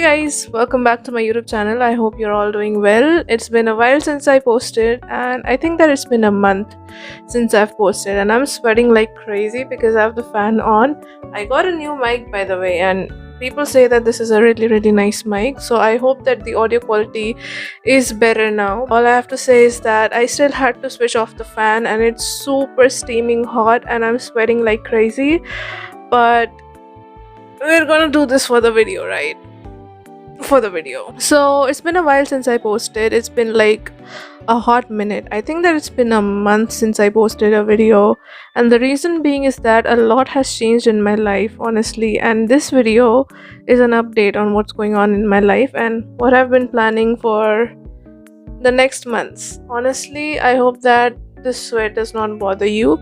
guys, welcome back to my YouTube channel. I hope you're all doing well. It's been a while since I posted, and I think that it's been a month since I've posted, and I'm sweating like crazy because I have the fan on. I got a new mic, by the way, and people say that this is a really nice mic, so I hope that the audio quality is better now. All I have to say is that I still had to switch off the fan, and it's super steaming hot, and I'm sweating like crazy, but we're gonna do this for the video, right? So it's been a while since I posted. It's been like a hot minute. I think that it's been a month since I posted a video, and the reason being is that a lot has changed in my life, honestly, and this video is an update on what's going on in my life and what I've been planning for the next months. Honestly, I hope that this sweat does not bother you.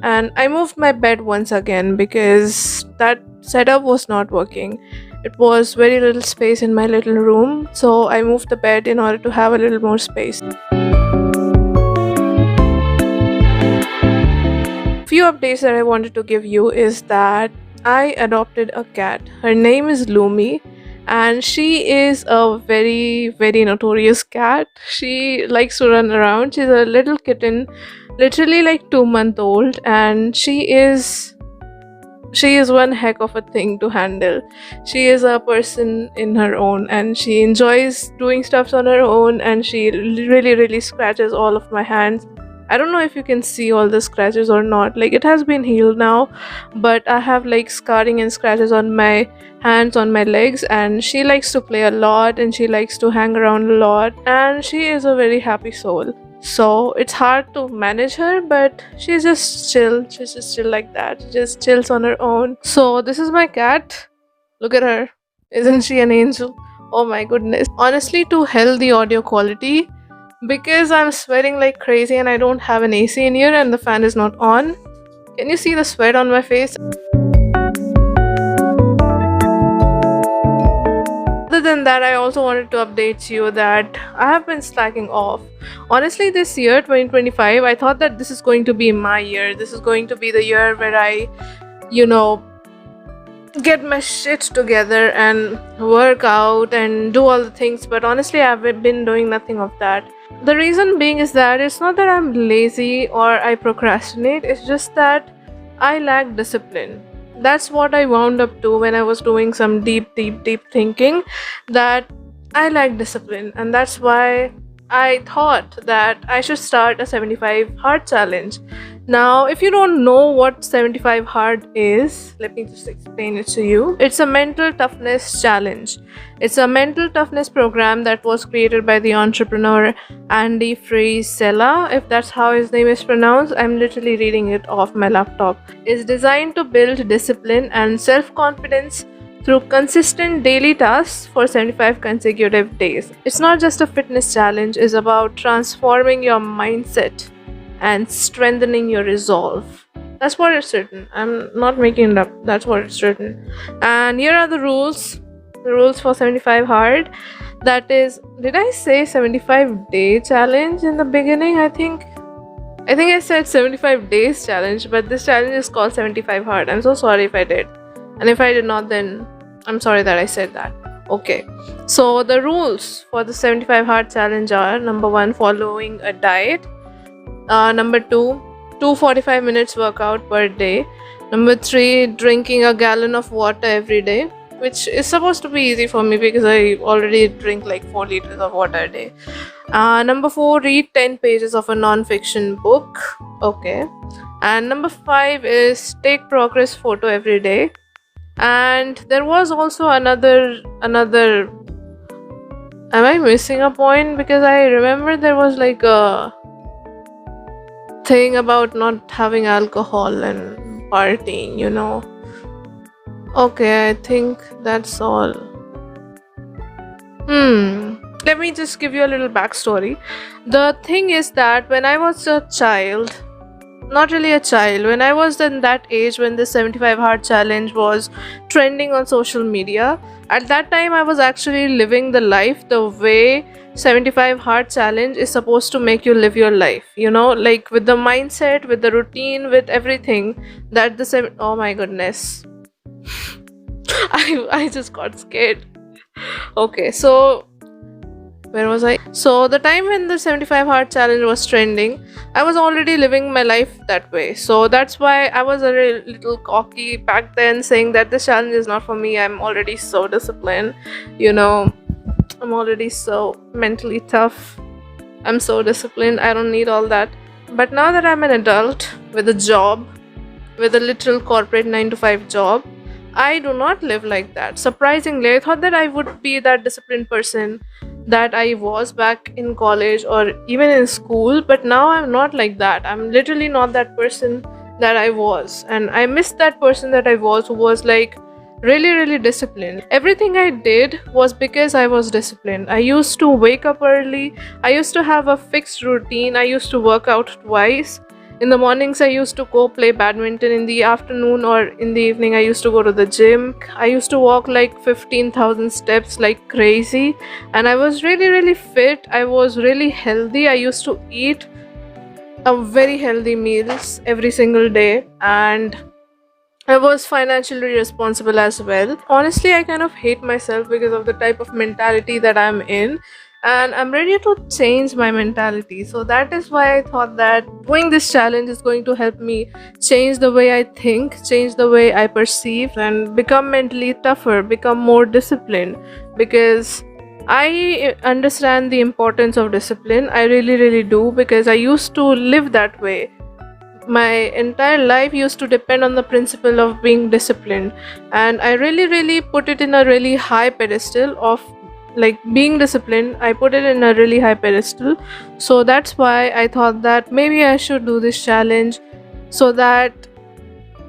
And I moved my bed once again because that setup was not working. It was very little space in my little room, so I moved the bed in order to have a little more space. Few updates that I wanted to give you is that I adopted a cat. Her name is Lumi, and she is a very notorious cat. She likes to run around. She's a little kitten, literally like 2 months old, and she is one heck of a thing to handle. She is a person in her own, and she enjoys doing stuff on her own, and she really scratches all of my hands. I don't know if you can see all the scratches or not. Like, it has been healed now, but I have like scarring and scratches on my hands, on my legs, and she likes to play a lot, and she likes to hang around a lot, and she is a very happy soul. So it's hard to manage her, but she's just chill. She's just chill like that. She just chills on her own. So this is my cat. Look at her. Isn't she an angel? Oh my goodness. Honestly, to hell the audio quality, because I'm sweating like crazy and I don't have an AC in here and the fan is not on. Can you see the sweat on my face? Other than that, I also wanted to update you that I have been slacking off. Honestly, this year 2025, I thought that this is going to be my year. This is going to be the year where I, get my shit together and work out and do all the things, but honestly, I've been doing nothing of that. The reason being is that it's not that I'm lazy or I procrastinate, it's just that I lack discipline. That's what I wound up to when I was doing some deep thinking, that I lack discipline, and that's why I thought that I should start a 75 hard challenge. Now, if you don't know what 75 hard is, let me just explain it to you. It's a mental toughness challenge. It's a mental toughness program that was created by the entrepreneur Andy Frisella, if that's how his name is pronounced. I'm literally reading it off my laptop. It's designed to build discipline and self-confidence through consistent daily tasks for 75 consecutive days. It's not just a fitness challenge, it's about transforming your mindset and strengthening your resolve. That's what it's written. I'm not making it up. That's what it's written. And here are the rules. The rules for 75 hard. That is, did I say 75 day challenge in the beginning? I think I said 75 days challenge, but this challenge is called 75 hard. I'm so sorry if I did. And if I did not, then I'm sorry that I said that. Okay. So the rules for the 75 hard challenge are: number 1, following a diet. Number 2, 45 minutes workout per day. Number 3, drinking a gallon of water every day, which is supposed to be easy for me because I already drink like 4 liters of water a day. Number 4, read 10 pages of a non-fiction book. Okay. And number 5 is take progress photo every day. And there was also another am I missing a point? Because I remember there was like a thing about not having alcohol and partying, Okay, I think that's all. Let me just give you a little backstory. The thing is that when I was a child, not really a child, when I was in that age when the 75 hard challenge was trending on social media, at that time I was actually living the life the way 75 hard challenge is supposed to make you live your life, like with the mindset, with the routine, with everything that oh my goodness. I just got scared. Okay, so where was I? So the time when the 75 hard challenge was trending, I was already living my life that way. So that's why I was a little cocky back then, saying that this challenge is not for me. I'm already so disciplined, you know, I'm already so mentally tough. I'm so disciplined. I don't need all that. But now that I'm an adult with a job, with a literal corporate 9 to 5 job, I do not live like that. Surprisingly, I thought that I would be that disciplined person that I was back in college or even in school, but now I'm not like that. I'm literally not that person that I was. And I miss that person that I was, who was like really, really disciplined. Everything I did was because I was disciplined. I used to wake up early, I used to have a fixed routine, I used to work out twice. In the mornings, I used to go play badminton. In the afternoon or in the evening, I used to go to the gym. I used to walk like 15,000 steps like crazy. And I was really, really fit. I was really healthy. I used to eat a very healthy meals every single day. And I was financially responsible as well. Honestly, I kind of hate myself because of the type of mentality that I'm in, and I'm ready to change my mentality. So that is why I thought that doing this challenge is going to help me change the way I think, change the way I perceive, and become mentally tougher, become more disciplined. Because I understand the importance of discipline. I really, really do, because I used to live that way. My entire life used to depend on the principle of being disciplined, and I really, really put it in a really high pedestal of like being disciplined. I put it in a really high pedestal. So that's why I thought that maybe I should do this challenge, so that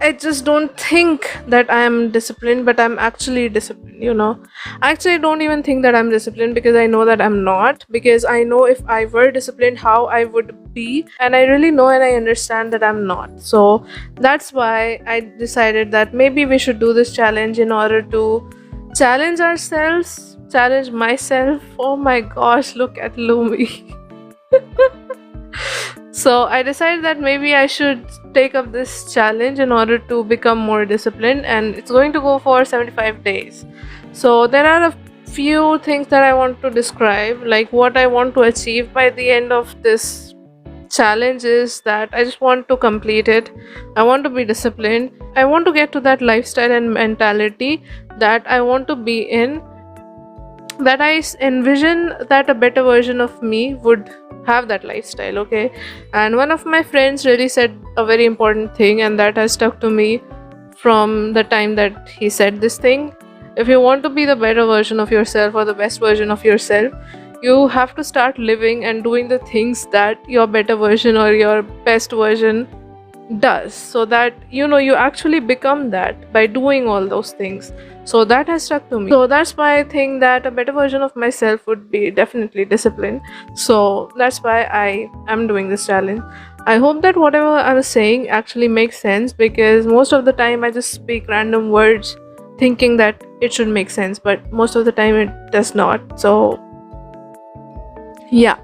I just don't think that I am disciplined, but I'm actually disciplined, you know. Actually, I don't even think that I'm disciplined, because I know that I'm not. Because I know if I were disciplined, how I would be. And I really know and I understand that I'm not. So that's why I decided that maybe we should do this challenge in order to challenge ourselves, challenge myself. Oh my gosh, look at Lumi. So I decided that maybe I should take up this challenge in order to become more disciplined, and it's going to go for 75 days. So there are a few things that I want to describe, like what I want to achieve by the end of this challenge is that I just want to complete it. I want to be disciplined. I want to get to that lifestyle and mentality that I want to be in, that envision that a better version of me would have that lifestyle. Okay, and one of my friends really said a very important thing, and that has stuck to me from the time that he said this thing. If you want to be the better version of yourself or the best version of yourself, you have to start living and doing the things that your better version or your best version does, so that you actually become that by doing all those things. So that has stuck to me. So that's why I think that a better version of myself would be definitely discipline. So that's why I am doing this challenge. I hope that whatever I was saying actually makes sense, because most of the time I just speak random words thinking that it should make sense, but most of the time it does not. So yeah,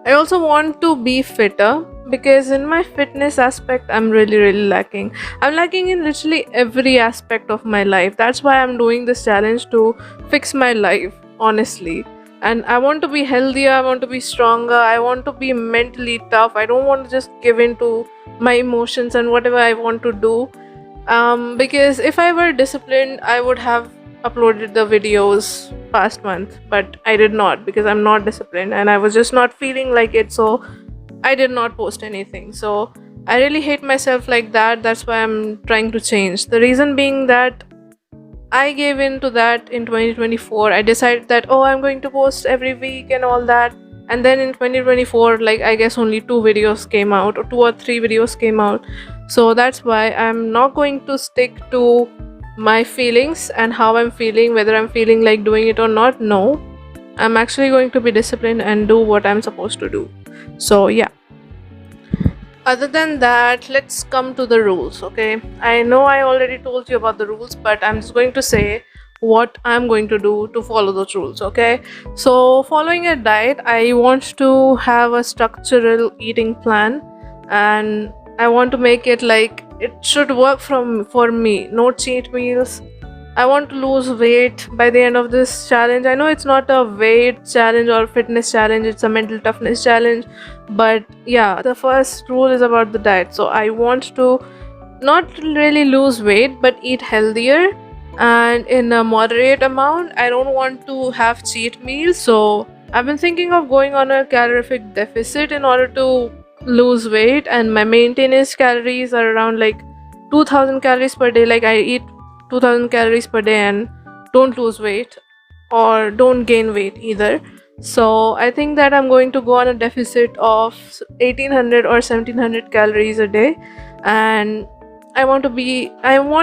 I also want to be fitter, because in my fitness aspect I'm really, really lacking. I'm lacking in literally every aspect of my life. That's why I'm doing this challenge, to fix my life, honestly. And I want to be healthier, I want to be stronger, I want to be mentally tough. I don't want to just give in to my emotions and whatever I want to do. Because if I were disciplined, I would have uploaded the videos past month, but I did not, because I'm not disciplined and I was just not feeling like it. So I did not post anything. So I really hate myself like that. That's why I'm trying to change. The reason being that I gave in to that in 2024. I decided that, oh, I'm going to post every week and all that. And then in 2024, like, I guess only 2 videos came out, or 2 or 3 videos came out. So that's why I'm not going to stick to my feelings and how I'm feeling, whether I'm feeling like doing it or not. No, I'm actually going to be disciplined and do what I'm supposed to do. So yeah, other than that, let's come to the rules. Okay, I know I already told you about the rules, but I'm just going to say what I'm going to do to follow those rules. Okay, so following a diet, I want to have a structural eating plan, and I want to make it like it should work for me. No cheat meals, I want to lose weight by the end of this challenge. I know it's not a weight challenge or fitness challenge, it's a mental toughness challenge. But yeah, the first rule is about the diet. So I want to not really lose weight but eat healthier and in a moderate amount. I don't want to have cheat meals. So I've been thinking of going on a calorific deficit in order to lose weight, and my maintenance calories are around like 2000 calories per day. Like I eat 2000 calories per day and don't lose weight or don't gain weight either. So I think that I'm going to go on a deficit of 1800 or 1700 calories a day. And I want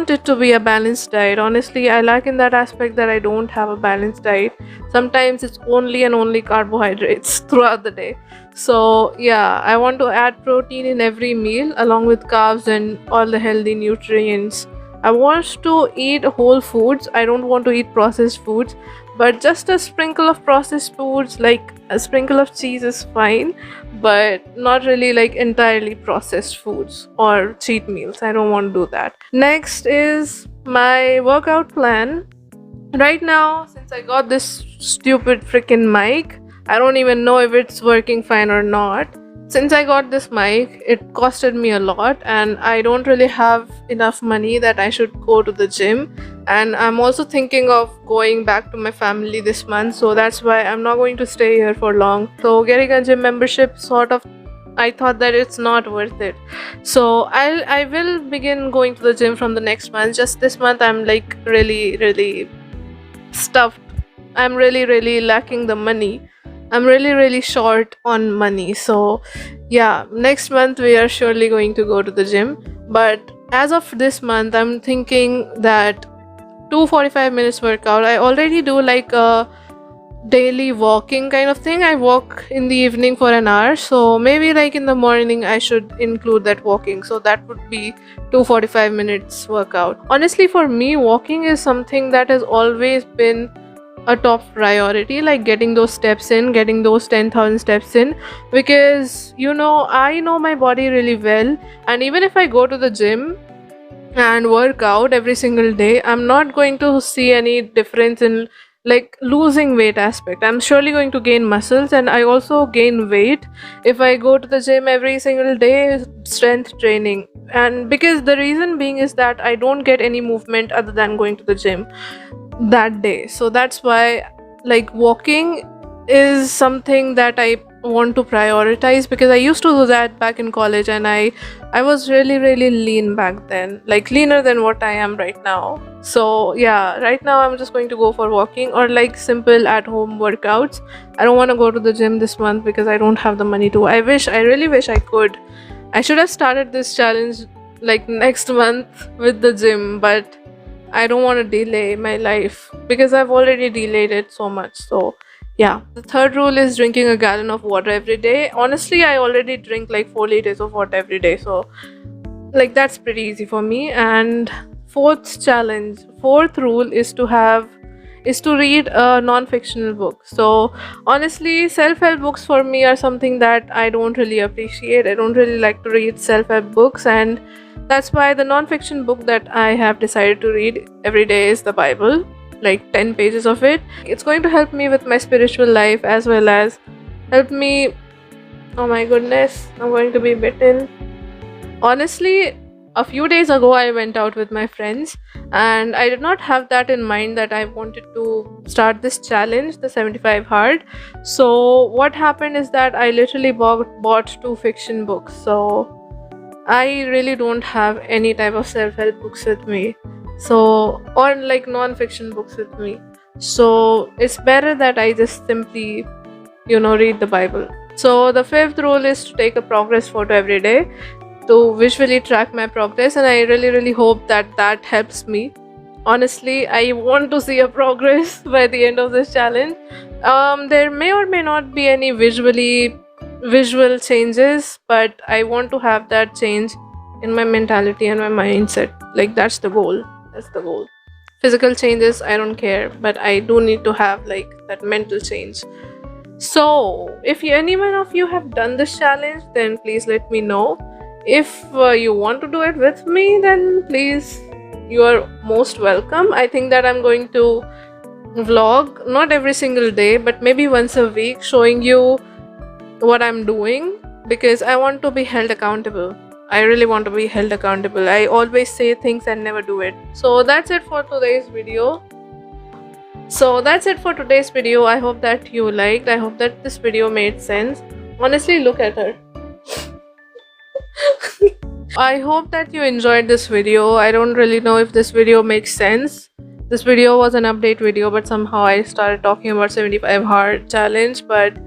it to be a balanced diet. Honestly, I lack in that aspect that I don't have a balanced diet. Sometimes it's only and only carbohydrates throughout the day. So yeah, I want to add protein in every meal along with carbs and all the healthy nutrients. I want to eat whole foods. I don't want to eat processed foods, but just a sprinkle of processed foods, like a sprinkle of cheese, is fine, but not really like entirely processed foods or cheat meals. I don't want to do that. Next is my workout plan. Right now, since I got this stupid freaking mic, I don't even know if it's working fine or not. Since I got this mic, it costed me a lot, and I don't really have enough money that I should go to the gym. And I'm also thinking of going back to my family this month, so that's why I'm not going to stay here for long. So, getting a gym membership sort of, I thought that it's not worth it. So I will begin going to the gym from the next month. Just this month I'm like really stuffed. I'm really lacking the money. I'm really short on money. So yeah, next month we are surely going to go to the gym. But as of this month, I'm thinking that 2 45 minutes workout. I already do like a daily walking kind of thing. I walk in the evening for an hour, so maybe like in the morning I should include that walking. So that would be 2 45 minutes workout. Honestly, for me, walking is something that has always been a top priority, like getting those steps in, getting those 10,000 steps in, because I know my body really well. And even if I go to the gym and work out every single day, I'm not going to see any difference in like losing weight aspect. I'm surely going to gain muscles, and I also gain weight if I go to the gym every single day, strength training. And because the reason being is that I don't get any movement other than going to the gym that day. So that's why like walking is something that I want to prioritize, because I used to do that back in college, and I was really lean back then, like leaner than what I am right now. So yeah, right now I'm just going to go for walking or like simple at home workouts. I don't want to go to the gym this month because I don't have the money to. I really wish I could. I should have started this challenge like next month with the gym, but I don't want to delay my life because I've already delayed it so much. So yeah, the third rule is drinking a gallon of water every day. Honestly, I already drink like 4 liters of water every day, so like that's pretty easy for me. And fourth rule is to read a non-fictional book. So honestly, self-help books for me are something that I don't really appreciate. I don't really like to read self-help books, and that's why the non-fiction book that I have decided to read every day is the Bible, like 10 pages of it. It's going to help me with my spiritual life as well as help me. Oh my goodness, I'm going to be bitten. Honestly, a few days ago I went out with my friends, and I did not have that in mind that I wanted to start this challenge, the 75 hard. So what happened is that I literally bought 2 fiction books. So I really don't have any type of self-help books with me. So, or like non-fiction books with me. So it's better that I just simply, read the Bible. So the fifth rule is to take a progress photo every day to visually track my progress, and I really hope that helps me. Honestly, I want to see a progress by the end of this challenge. There may or may not be any visual changes, but I want to have that change in my mentality and my mindset. Like that's the goal. Physical changes, I don't care, but I do need to have like that mental change. So if any one of you have done this challenge, then please let me know. If you want to do it with me, then please you are most welcome. I think that I'm going to vlog not every single day, but maybe once a week, showing you what I'm doing, because I want to be held accountable. I really want to be held accountable. I always say things and never do it. So that's it for today's video. I hope that you liked. I hope that this video made sense. Honestly, look at her. I hope that you enjoyed this video. I don't really know if this video makes sense. This video was an update video, but somehow I started talking about 75 hard challenge, but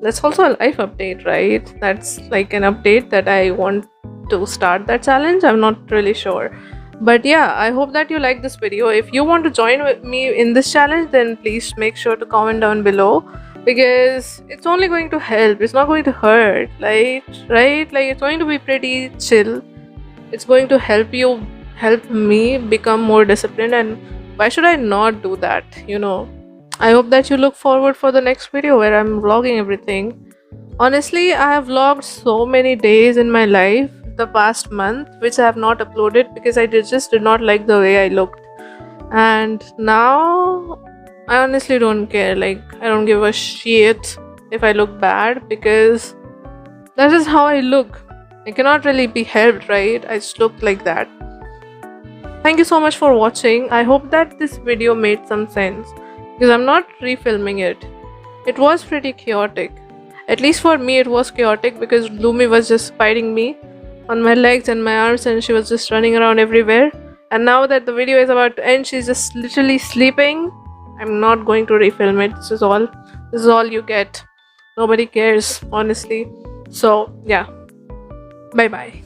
that's also a life update, right? That's like an update that I want to start that challenge. I'm not really sure. But yeah, I hope that you like this video. If you want to join with me in this challenge, then please make sure to comment down below, because it's only going to help. It's not going to hurt, like, right? Like, it's going to be pretty chill. It's going to help me become more disciplined, and why should I not do that, I hope that you look forward for the next video where I'm vlogging everything. Honestly, I have vlogged so many days in my life the past month which I have not uploaded because I just did not like the way I looked. And now I honestly don't care. Like, I don't give a shit if I look bad, because that is how I look. I cannot really be helped, right? I just look like that. Thank you so much for watching. I hope that this video made some sense, because I'm not refilming it. It was pretty chaotic. At least for me, it was chaotic because Lumi was just fighting me on my legs and my arms, and she was just running around everywhere. And now that the video is about to end, she's just literally sleeping. I'm not going to refilm it. This is all you get. Nobody cares, honestly. So yeah, bye bye.